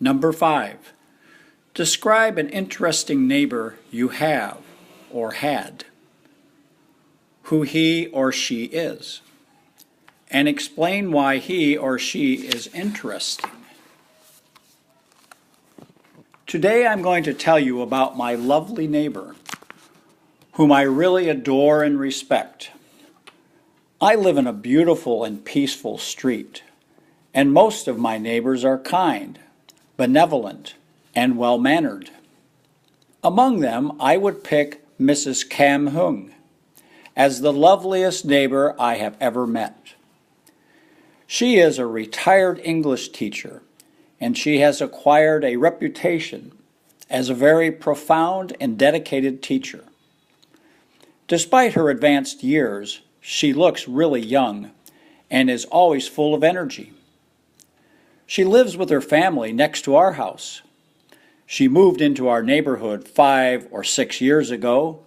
Number 5. Describe an interesting neighbor you have or had, who he or she is, and explain why he or she is interesting. Today I'm going to tell you about my lovely neighbor, whom I really adore and respect. I live in a beautiful and peaceful street, and most of my neighbors are kind, benevolent, and well-mannered. Among them, I would pick Mrs. Cam Hung as the loveliest neighbor I have ever met. She is a retired English teacher, and she has acquired a reputation as a very profound and dedicated teacher. Despite her advanced years, she looks really young and is always full of energy. She lives with her family next to our house. She moved into our neighborhood 5 or 6 years ago,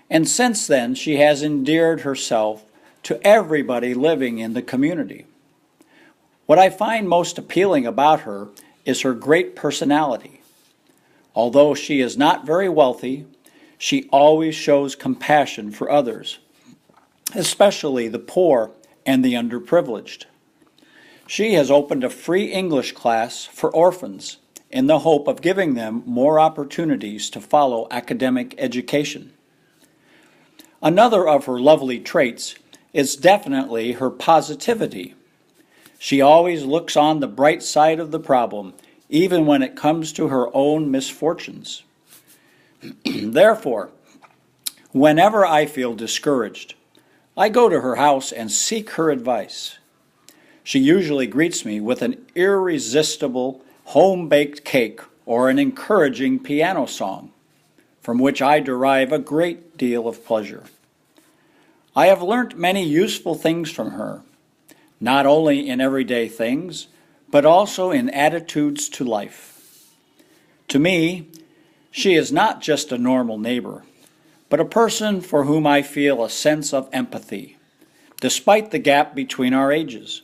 and since then she has endeared herself to everybody living in the community. What I find most appealing about her is her great personality. Although she is not very wealthy, she always shows compassion for others, especially the poor and the underprivileged. She has opened a free English class for orphans in the hope of giving them more opportunities to follow academic education. Another of her lovely traits is definitely her positivity. She always looks on the bright side of the problem, even when it comes to her own misfortunes. Therefore, whenever I feel discouraged, I go to her house and seek her advice. She usually greets me with an irresistible home-baked cake or an encouraging piano song, from which I derive a great deal of pleasure. I have learnt many useful things from her, not only in everyday things, but also in attitudes to life. To me, she is not just a normal neighbor, but a person for whom I feel a sense of empathy, despite the gap between our ages.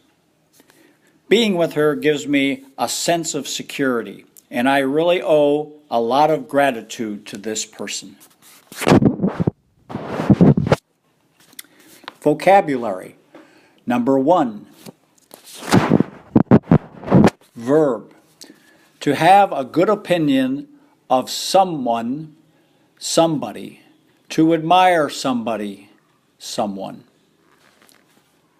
Being with her gives me a sense of security, and I really owe a lot of gratitude to this person. Vocabulary. Number 1. Verb. To have a good opinion of someone, somebody. To admire somebody, someone.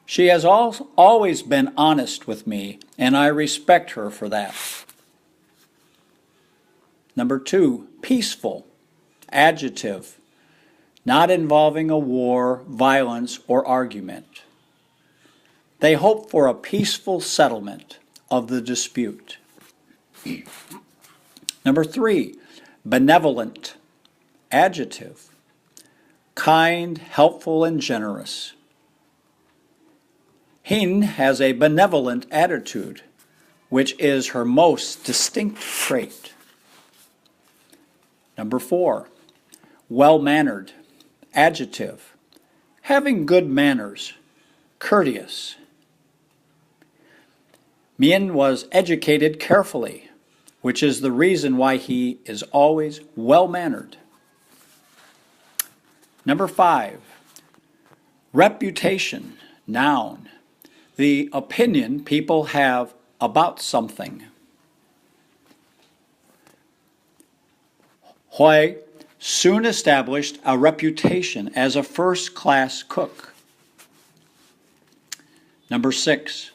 She has always been honest with me, and I respect her for that. Number 2, peaceful. Adjective. Not involving a war, violence, or argument. They hope for a peaceful settlement of the dispute. Number 3, benevolent. Adjective. Kind, helpful, and generous. Hin has a benevolent attitude, which is her most distinct trait. Number 4, well-mannered. Adjective. Having good manners, courteous. Mien was educated carefully, which is the reason why he is always well-mannered. Number 5, reputation. Noun. The opinion people have about something. Hui soon established a reputation as a first-class cook. Number 6,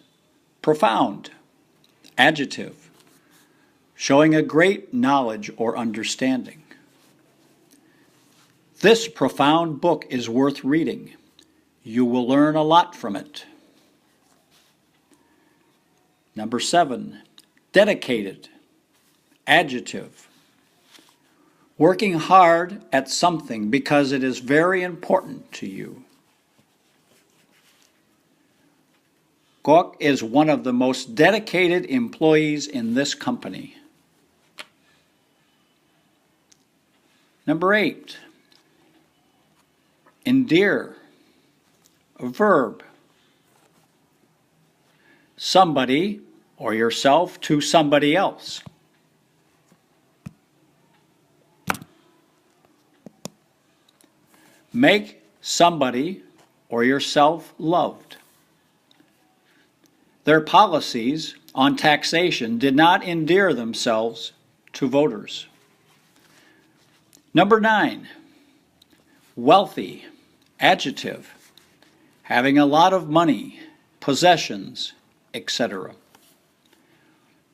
profound. Adjective. Showing a great knowledge or understanding. This profound book is worth reading. You will learn a lot from it. Number 7, dedicated. Adjective. Working hard at something because it is very important to you. Gok is one of the most dedicated employees in this company. Number 8, endear. A verb. Somebody or yourself to somebody else. Make somebody or yourself loved. Their policies on taxation did not endear themselves to voters. Number 9, wealthy, adjective, having a lot of money, possessions, etc.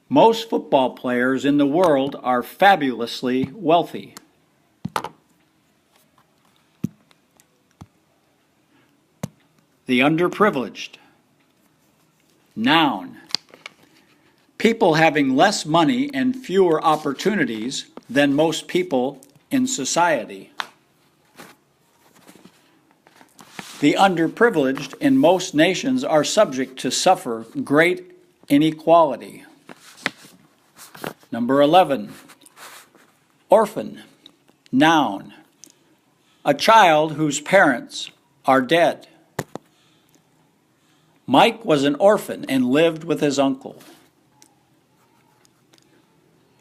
Most football players in the world are fabulously wealthy. The underprivileged. Noun. People having less money and fewer opportunities than most people in society. The underprivileged in most nations are subject to suffer great inequality. Number 11, orphan. Noun. A child whose parents are dead. Mike was an orphan and lived with his uncle.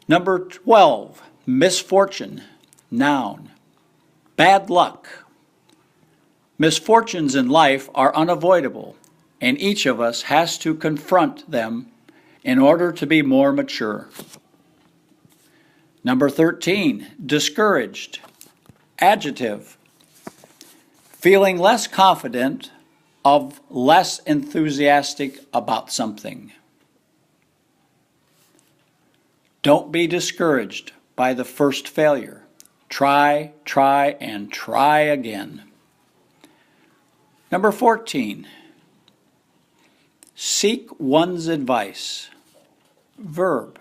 Number 12, misfortune. Noun. Bad luck. Misfortunes in life are unavoidable, and each of us has to confront them in order to be more mature. Number 13, discouraged. Adjective. Feeling less confident, of less enthusiastic about something. Don't be discouraged by the first failure. Try, and try again. Number 14, seek one's advice. Verb.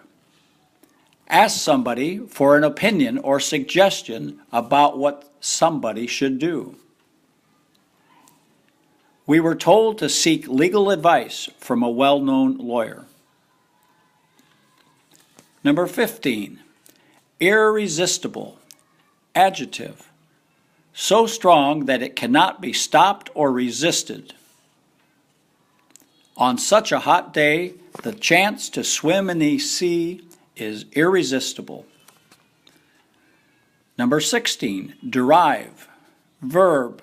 Ask somebody for an opinion or suggestion about what somebody should do. We were told to seek legal advice from a well-known lawyer. Number 15, irresistible. Adjective. So strong that it cannot be stopped or resisted. On such a hot day, the chance to swim in the sea is irresistible. Number 16, derive. Verb.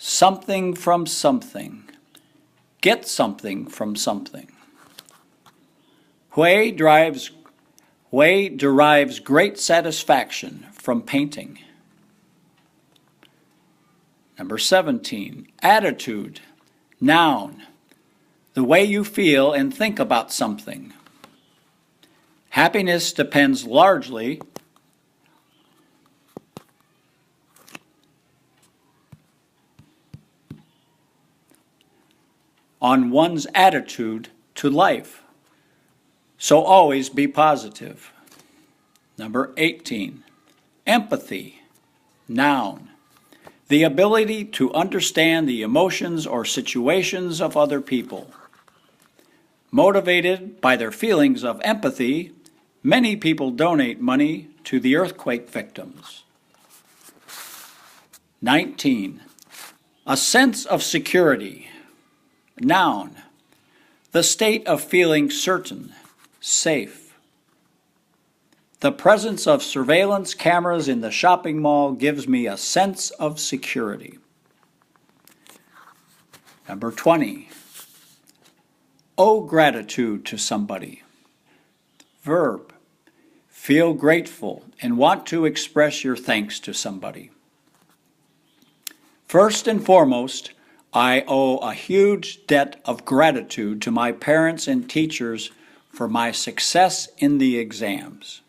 Something from something. Get something from something. Hui derives great satisfaction from painting. Number 17, attitude. Noun. The way you feel and think about something. Happiness depends largely on one's attitude to life. So always be positive. Number 18, empathy. Noun. The ability to understand the emotions or situations of other people. Motivated by their feelings of empathy, many people donate money to the earthquake victims. 19, a sense of security. Noun. The state of feeling certain, safe. The presence of surveillance cameras in the shopping mall gives me a sense of security. Number 20, owe gratitude to somebody. Verb. Feel grateful and want to express your thanks to somebody. First and foremost, I owe a huge debt of gratitude to my parents and teachers for my success in the exams.